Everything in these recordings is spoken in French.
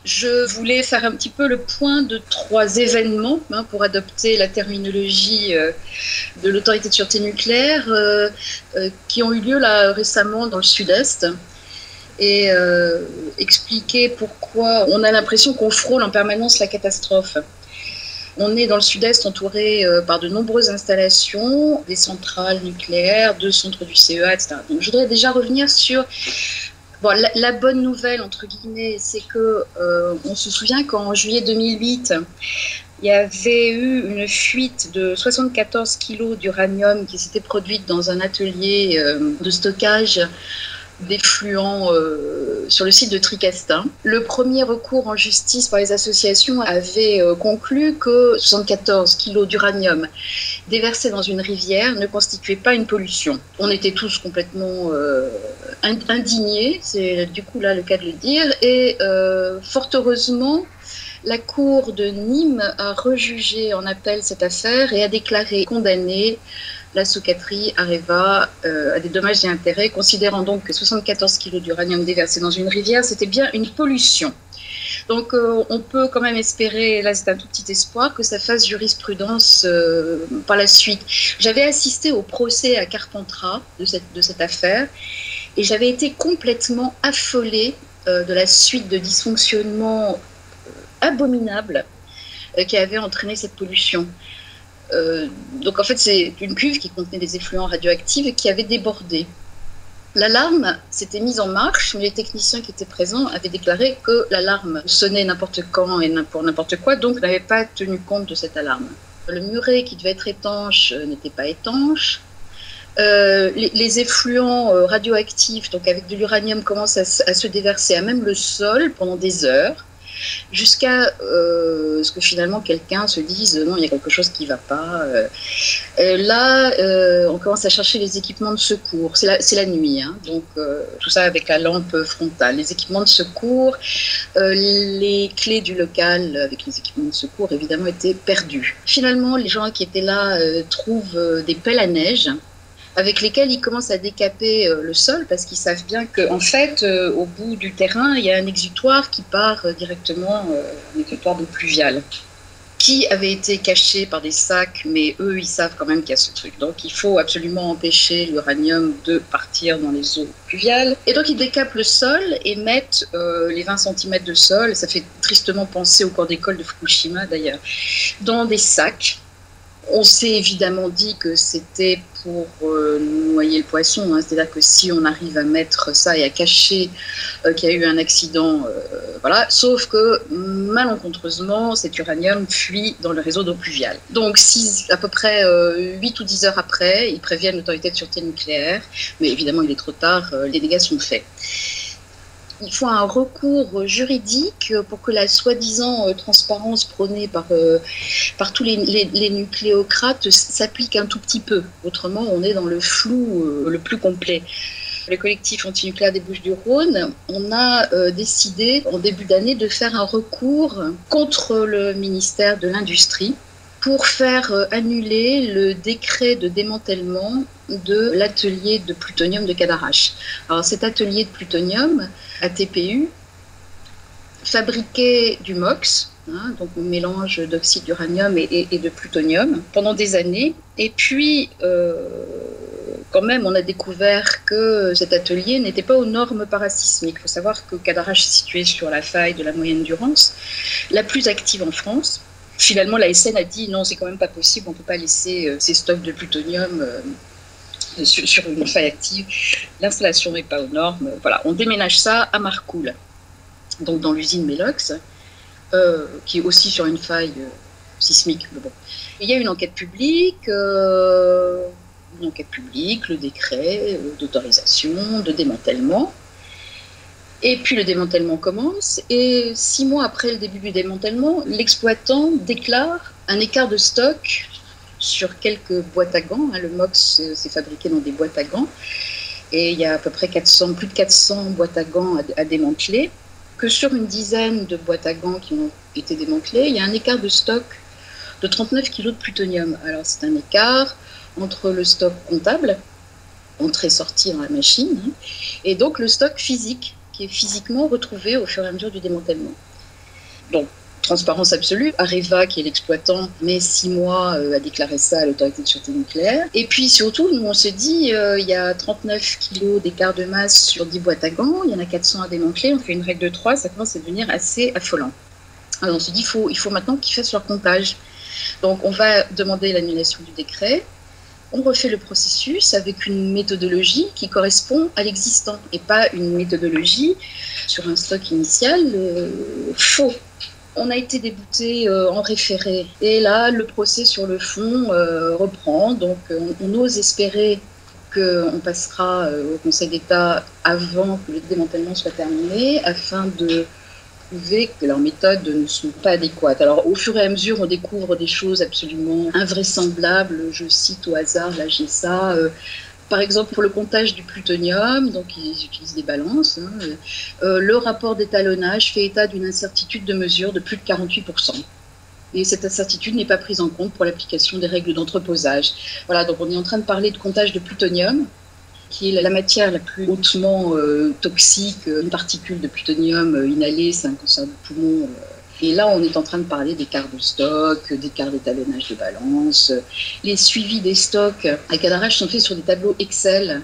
Je voulais faire un petit peu le point de 3 événements, pour adopter la terminologie de l'autorité de sûreté nucléaire, qui ont eu lieu là récemment dans le sud-est, et expliquer pourquoi on a l'impression qu'on frôle en permanence la catastrophe. On est dans le sud-est entouré par de nombreuses installations, des centrales nucléaires, 2 centres du CEA, etc. Donc, je voudrais déjà revenir sur... Bon, la bonne nouvelle, entre guillemets, c'est que on se souvient qu'en juillet 2008, il y avait eu une fuite de 74 kilos d'uranium qui s'était produite dans un atelier de stockage d'effluents sur le site de Tricastin. Le premier recours en justice par les associations avait conclu que 74 kilos d'uranium déversés dans une rivière ne constituait pas une pollution. On était tous complètement indignés, c'est du coup là le cas de le dire, et fort heureusement, la cour de Nîmes a rejugé en appel cette affaire et a déclaré condamné la Socatrie Areva à des dommages et intérêts, considérant donc que 74 kg d'uranium déversé dans une rivière, c'était bien une pollution. Donc on peut quand même espérer, là c'est un tout petit espoir, que ça fasse jurisprudence par la suite. J'avais assisté au procès à Carpentras de cette affaire et j'avais été complètement affolée de la suite de dysfonctionnements abominables qui avaient entraîné cette pollution. Donc en fait c'est une cuve qui contenait des effluents radioactifs qui avait débordé. L'alarme s'était mise en marche, mais les techniciens qui étaient présents avaient déclaré que l'alarme sonnait n'importe quand et pour n'importe quoi, donc n'avaient pas tenu compte de cette alarme. Le muret qui devait être étanche n'était pas étanche. Les effluents radioactifs, donc avec de l'uranium, commencent à se déverser à même le sol pendant des heures, jusqu'à ce que finalement quelqu'un se dise non, il y a quelque chose qui ne va pas. Là, on commence à chercher les équipements de secours. C'est la nuit, hein, donc tout ça avec la lampe frontale. Les équipements de secours, les clés du local avec les équipements de secours, évidemment, étaient perdues. Finalement, les gens qui étaient là trouvent des pelles à neige avec lesquels ils commencent à décaper le sol parce qu'ils savent bien qu'en fait, au bout du terrain, il y a un exutoire qui part directement, un exutoire d'eau pluviale, qui avait été caché par des sacs, mais eux, ils savent quand même qu'il y a ce truc. Donc, il faut absolument empêcher l'uranium de partir dans les eaux pluviales. Et donc, ils décapent le sol et mettent les 20 cm de sol, ça fait tristement penser au cours d'école de Fukushima d'ailleurs, dans des sacs. On s'est évidemment dit que c'était pour noyer le poisson, hein, c'est-à-dire que si on arrive à mettre ça et à cacher qu'il y a eu un accident, voilà. Sauf que malencontreusement, cet uranium fuit dans le réseau d'eau pluviale. Donc à peu près 8 ou 10 heures après, ils préviennent l'autorité de sûreté nucléaire, mais évidemment il est trop tard, les dégâts sont faits. Il faut un recours juridique pour que la soi-disant transparence prônée par tous les nucléocrates s'applique un tout petit peu. Autrement, on est dans le flou le plus complet. Le collectif antinucléaire des Bouches-du-Rhône, on a décidé en début d'année de faire un recours contre le ministère de l'Industrie pour faire annuler le décret de démantèlement de l'atelier de plutonium de Cadarache. Alors cet atelier de plutonium, ATPU, fabriquait du MOX, hein, donc un mélange d'oxyde d'uranium et de plutonium, pendant des années. Et puis, quand même, on a découvert que cet atelier n'était pas aux normes parasismiques. Il faut savoir que Cadarache est situé sur la faille de la moyenne Durance, la plus active en France. Finalement, la SN a dit non, c'est quand même pas possible, on ne peut pas laisser ces stocks de plutonium sur une faille active. L'installation n'est pas aux normes. Voilà, on déménage ça à Marcoule, donc dans l'usine Melox, qui est aussi sur une faille sismique. Mais bon. Il y a une enquête publique, le décret d'autorisation, de démantèlement. Et puis le démantèlement commence, et 6 mois après le début du démantèlement, l'exploitant déclare un écart de stock sur quelques boîtes à gants. Le MOX s'est fabriqué dans des boîtes à gants, et il y a à peu près plus de 400 boîtes à gants à démanteler. Que sur une dizaine de boîtes à gants qui ont été démantelées, il y a un écart de stock de 39 kg de plutonium. Alors c'est un écart entre le stock comptable, entrée-sortie dans la machine, et donc le stock physique, qui est physiquement retrouvé au fur et à mesure du démantèlement. Donc, transparence absolue. Areva, qui est l'exploitant, met 6 mois à déclarer ça à l'autorité de sûreté nucléaire. Et puis surtout, nous, on se dit, il y a 39 kilos d'écart de masse sur 10 boîtes à gants, il y en a 400 à démanteler, on fait une règle de 3, ça commence à devenir assez affolant. Alors on se dit, il faut maintenant qu'ils fassent leur comptage. Donc on va demander l'annulation du décret. On refait le processus avec une méthodologie qui correspond à l'existant et pas une méthodologie sur un stock initial faux. On a été débouté en référé et là, le procès sur le fond reprend. Donc, on ose espérer qu'on passera au Conseil d'État avant que le démantèlement soit terminé afin de prouver que leurs méthodes ne sont pas adéquates. Alors, au fur et à mesure, on découvre des choses absolument invraisemblables. Je cite au hasard la GSA. Par exemple, pour le comptage du plutonium, donc ils utilisent des balances, le rapport d'étalonnage fait état d'une incertitude de mesure de plus de 48%. Et cette incertitude n'est pas prise en compte pour l'application des règles d'entreposage. Voilà, donc on est en train de parler de comptage de plutonium, qui est la matière la plus hautement toxique. Une particule de plutonium inhalée, c'est un cancer du poumon. Et là, on est en train de parler d'écart de stock, d'écart d'étalonnage de balance. Les suivis des stocks à Cadarache sont faits sur des tableaux Excel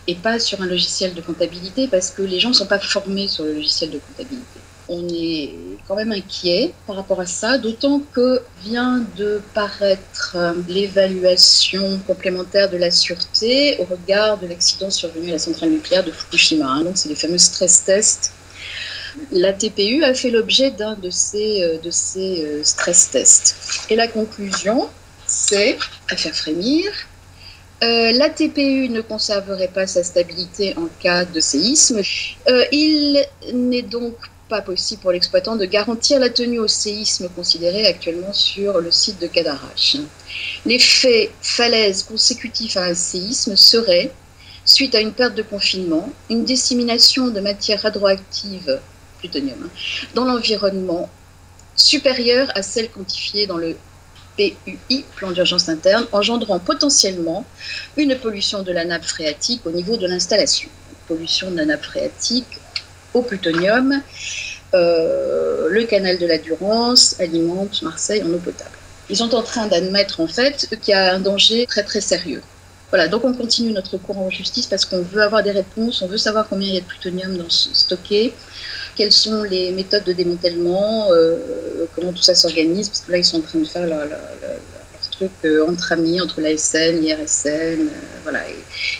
et pas sur un logiciel de comptabilité parce que les gens ne sont pas formés sur le logiciel de comptabilité. On est quand même inquiet par rapport à ça, d'autant que vient de paraître l'évaluation complémentaire de la sûreté au regard de l'accident survenu à la centrale nucléaire de Fukushima. Donc, c'est les fameux stress tests. La TPU a fait l'objet d'un de ces stress tests. Et la conclusion, c'est, à faire frémir, la TPU ne conserverait pas sa stabilité en cas de séisme. Il n'est donc pas possible pour l'exploitant de garantir la tenue au séisme considéré actuellement sur le site de Cadarache. L'effet falaise consécutif à un séisme serait, suite à une perte de confinement, une dissémination de matière radioactive plutonium dans l'environnement supérieure à celle quantifiée dans le PUI, plan d'urgence interne, engendrant potentiellement une pollution de la nappe phréatique au niveau de l'installation. Pollution de la nappe phréatique au plutonium. Le canal de la Durance alimente Marseille en eau potable. Ils sont en train d'admettre en fait qu'il y a un danger très très sérieux. Voilà, donc on continue notre cours en justice parce qu'on veut avoir des réponses, on veut savoir combien il y a de plutonium stocké, quelles sont les méthodes de démantèlement, comment tout ça s'organise, parce que là ils sont en train de faire leur truc entre amis, entre l'ASN, l'IRSN, voilà,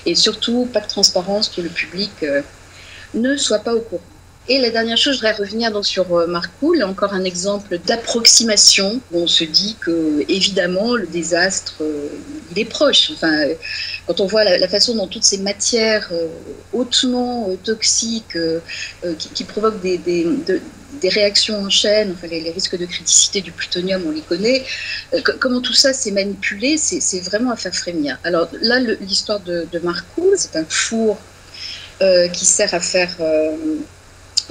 et surtout pas de transparence, que le public ne soit pas au courant. Et la dernière chose, je voudrais revenir donc sur Marcoule, encore un exemple d'approximation où on se dit que, évidemment, le désastre, il est proche. Enfin, quand on voit la façon dont toutes ces matières hautement toxiques qui provoquent des réactions en chaîne, enfin, les risques de criticité du plutonium, on les connaît, comment tout ça s'est manipulé, c'est vraiment à faire frémir. Alors là, l'histoire de Marcoule, c'est un four qui sert à faire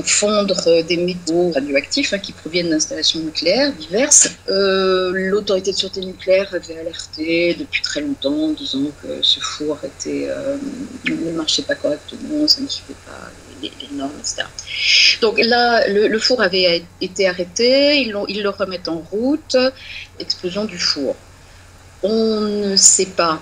fondre des métaux radioactifs qui proviennent d'installations nucléaires diverses. L'autorité de sûreté nucléaire avait alerté depuis très longtemps en disant que ce four ne marchait pas correctement, ça ne suivait pas les normes, etc. Donc là, le four avait été arrêté, ils le remettent en route, explosion du four. On ne sait pas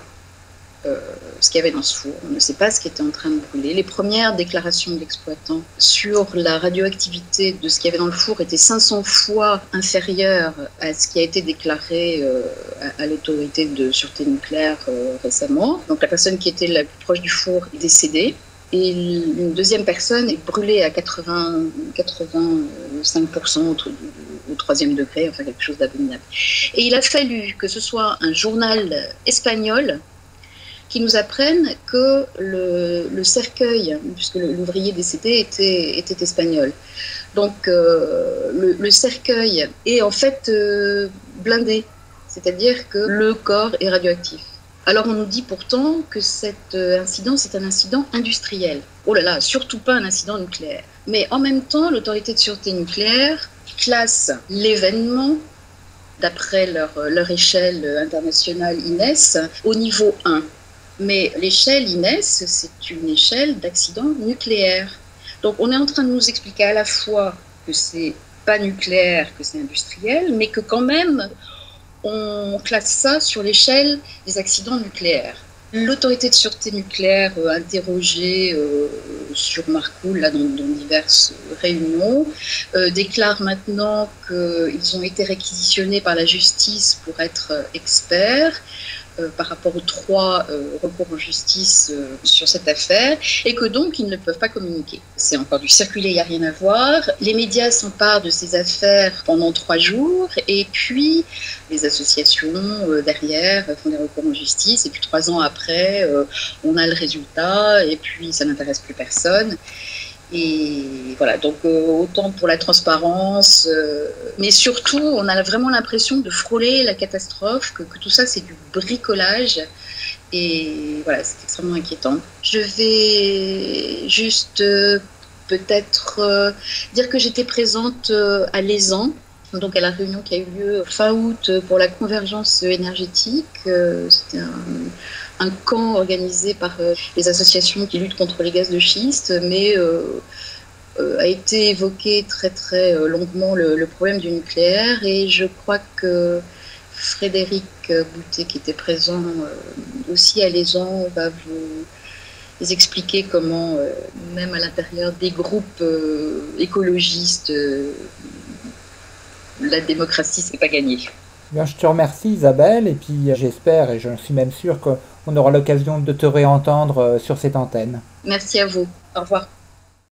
ce qu'il y avait dans ce four. On ne sait pas ce qui était en train de brûler. Les premières déclarations de l'exploitant sur la radioactivité de ce qu'il y avait dans le four étaient 500 fois inférieures à ce qui a été déclaré à l'autorité de sûreté nucléaire récemment. Donc la personne qui était la plus proche du four est décédée. Et une deuxième personne est brûlée à 85% au troisième degré, enfin quelque chose d'abominable. Et il a fallu que ce soit un journal espagnol qui nous apprennent que le cercueil, puisque l'ouvrier décédé était espagnol. Donc le cercueil est en fait blindé, c'est-à-dire que le corps est radioactif. Alors on nous dit pourtant que cet incident, c'est un incident industriel. Oh là là, surtout pas un incident nucléaire. Mais en même temps, l'autorité de sûreté nucléaire classe l'événement, d'après leur échelle internationale INES, au niveau 1. Mais l'échelle INES, c'est une échelle d'accident nucléaire. Donc on est en train de nous expliquer à la fois que c'est pas nucléaire, que c'est industriel, mais que quand même, on classe ça sur l'échelle des accidents nucléaires. L'autorité de sûreté nucléaire interrogée sur Marcoule là, dans diverses réunions déclare maintenant qu'ils ont été réquisitionnés par la justice pour être experts par rapport aux 3 recours en justice sur cette affaire, et que donc ils ne peuvent pas communiquer. C'est encore du circuler, il n'y a rien à voir. Les médias s'emparent de ces affaires pendant 3 jours, et puis les associations derrière font des recours en justice, et puis 3 ans après, on a le résultat, et puis ça n'intéresse plus personne. Et voilà, donc autant pour la transparence, mais surtout, on a vraiment l'impression de frôler la catastrophe, que tout ça, c'est du bricolage. Et voilà, c'est extrêmement inquiétant. Je vais juste peut-être dire que j'étais présente à l'ESAN, donc à la réunion qui a eu lieu fin août pour la convergence énergétique. C'était un camp organisé par les associations qui luttent contre les gaz de schiste, mais a été évoqué très très longuement le problème du nucléaire, et je crois que Frédéric Boutet, qui était présent aussi à l'ESAN, va vous expliquer comment, même à l'intérieur des groupes écologistes, la démocratie, c'est pas gagné. Bien, je te remercie Isabelle, et puis j'espère, et je suis même sûr qu'on aura l'occasion de te réentendre sur cette antenne. Merci à vous. Au revoir.